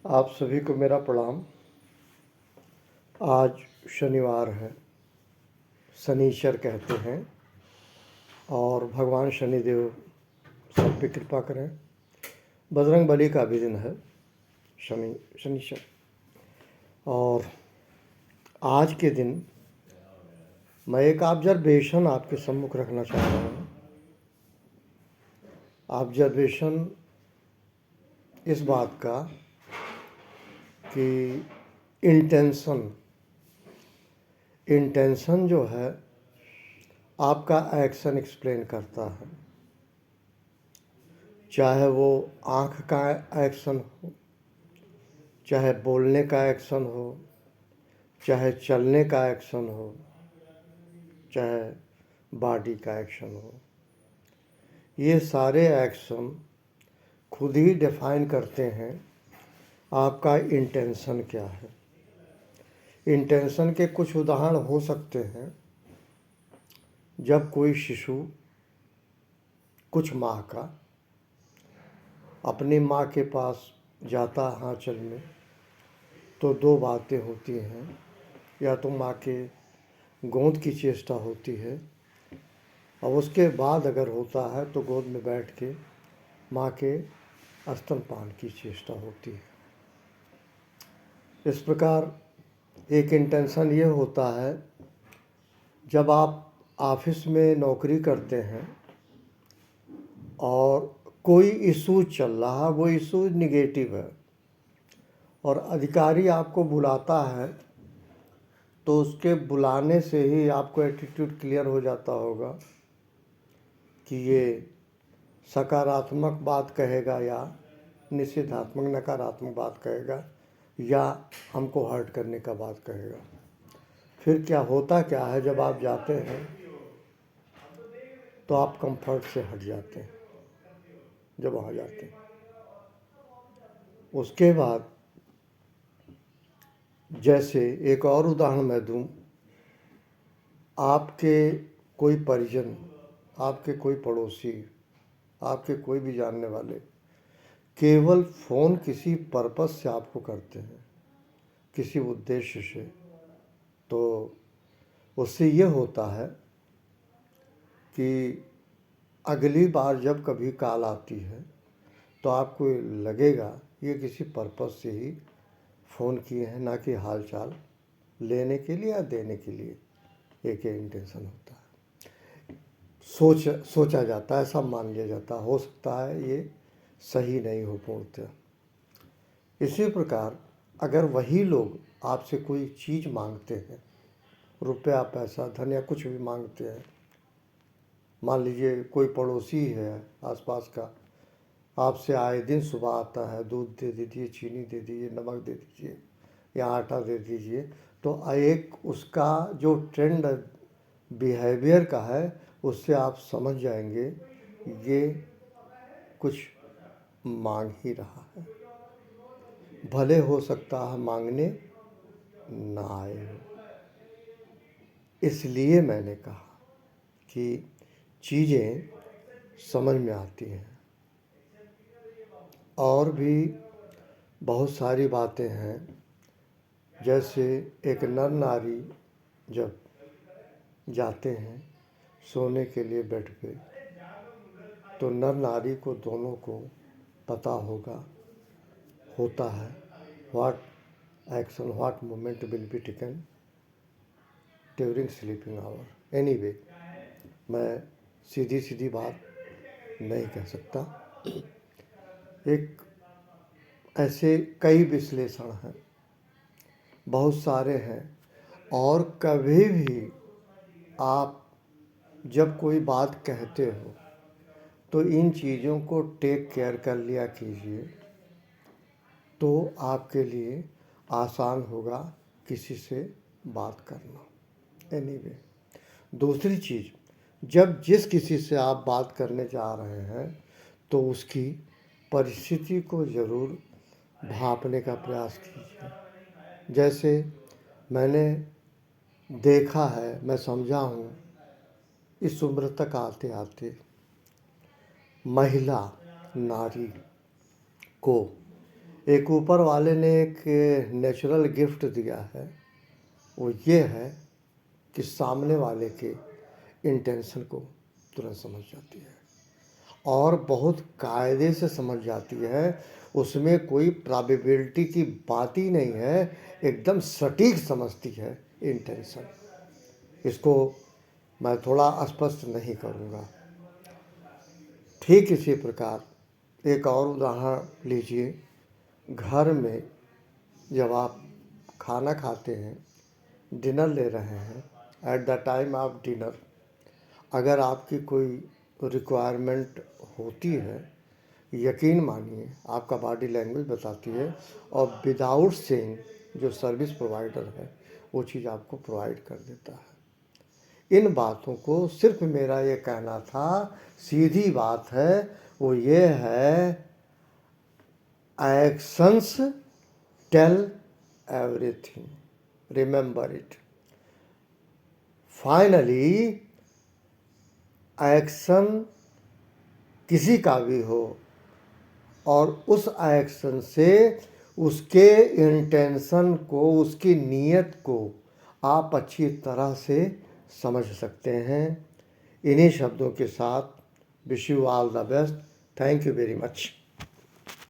आप सभी को मेरा प्रणाम। आज शनिवार है, शनिश्चर कहते हैं, और भगवान शनिदेव सब पे कृपा करें। बजरंगबली का भी दिन है, शनिश्चर। और आज के दिन मैं एक ऑब्जर्वेशन आपके सम्मुख रखना चाह रहा हूँ। ऑब्जर्वेशन इस बात का कि इंटेंशन जो है आपका एक्शन एक्सप्लेन करता है। चाहे वो आँख का एक्शन हो, चाहे बोलने का एक्शन हो, चाहे चलने का एक्शन हो, चाहे बॉडी का एक्शन हो, ये सारे एक्शन खुद ही डिफाइन करते हैं आपका इंटेंशन क्या है। इंटेंशन के कुछ उदाहरण हो सकते हैं। जब कोई शिशु कुछ माह का अपनी माँ के पास जाता आंचल में, तो दो बातें होती हैं। या तो माँ के गोद की चेष्टा होती है, और उसके बाद अगर होता है तो गोद में बैठ के माँ के स्तनपान की चेष्टा होती है। इस प्रकार एक इंटेंशन ये होता है, जब आप ऑफिस में नौकरी करते हैं और कोई इशू चल रहा है, वो इशू निगेटिव है, और अधिकारी आपको बुलाता है, तो उसके बुलाने से ही आपको एटीट्यूड क्लियर हो जाता होगा कि ये सकारात्मक बात कहेगा या निषेधात्मक नकारात्मक बात कहेगा, या हमको हर्ट करने का बात कहेगा। फिर क्या होता क्या है, जब आप जाते हैं तो आप कंफर्ट से हट जाते हैं जब वहाँ जाते हैं। उसके बाद जैसे एक और उदाहरण मैं दूं, आपके कोई परिजन, आपके कोई पड़ोसी, आपके कोई भी जानने वाले केवल फ़ोन किसी पर्पस से आपको करते हैं, किसी उद्देश्य से, तो उससे ये होता है कि अगली बार जब कभी कॉल आती है तो आपको लगेगा ये किसी पर्पस से ही फ़ोन किए हैं, ना कि हाल चाल लेने के लिए या देने के लिए। एक ये इंटेंशन होता है। सोचा जाता है, ऐसा मान लिया जाता है। हो सकता है ये सही नहीं हो पूर्णतः। इसी प्रकार अगर वही लोग आपसे कोई चीज़ मांगते हैं, रुपया, पैसा, धन या कुछ भी मांगते हैं, मान लीजिए कोई पड़ोसी है आसपास का, आपसे आए दिन सुबह आता है, दूध दे दीजिए, चीनी दे दीजिए, नमक दे दीजिए या आटा दे दीजिए, तो एक उसका जो ट्रेंड बिहेवियर का है, उससे आप समझ जाएंगे ये कुछ मांग ही रहा है। भले हो सकता है मांगने ना आए हो। इसलिए मैंने कहा कि चीज़ें समझ में आती हैं। और भी बहुत सारी बातें हैं। जैसे एक नर नारी जब जाते हैं सोने के लिए बेड पे, तो नर नारी को दोनों को पता होता है what action, what movement will be taken during sleeping hour. Anyway, मैं सीधी सीधी बात नहीं कह सकता। एक ऐसे कई विश्लेषण हैं, बहुत सारे हैं। और कभी भी आप जब कोई बात कहते हो तो इन चीज़ों को टेक केयर कर लिया कीजिए, तो आपके लिए आसान होगा किसी से बात करना। एनीवे, दूसरी चीज़, जब जिस किसी से आप बात करने जा रहे हैं तो उसकी परिस्थिति को ज़रूर भांपने का प्रयास कीजिए। जैसे मैंने देखा है, मैं समझा हूँ, इस उम्र तक आते आते महिला नारी को एक ऊपर वाले ने एक नेचुरल गिफ्ट दिया है, वो ये है कि सामने वाले के इंटेंशन को तुरंत समझ जाती है और बहुत कायदे से समझ जाती है। उसमें कोई प्रोबेबिलिटी की बात ही नहीं है, एकदम सटीक समझती है इंटेंशन। इसको मैं थोड़ा स्पष्ट नहीं करूँगा। ठीक इसी प्रकार एक और उदाहरण लीजिए। घर में जब आप खाना खाते हैं, डिनर ले रहे हैं, at the time of dinner अगर आपकी कोई रिक्वायरमेंट होती है, यकीन मानिए आपका बॉडी लैंग्वेज बताती है और विदाउट सेइंग जो सर्विस प्रोवाइडर है वो चीज़ आपको प्रोवाइड कर देता है। इन बातों को सिर्फ मेरा ये कहना था, सीधी बात है, वो ये है actions tell everything, remember it. Finally action किसी का भी हो और उस एक्शन से उसके इंटेंशन को, उसकी नीयत को आप अच्छी तरह से समझ सकते हैं। इन्हीं शब्दों के साथ wish you all the best. Thank you very much.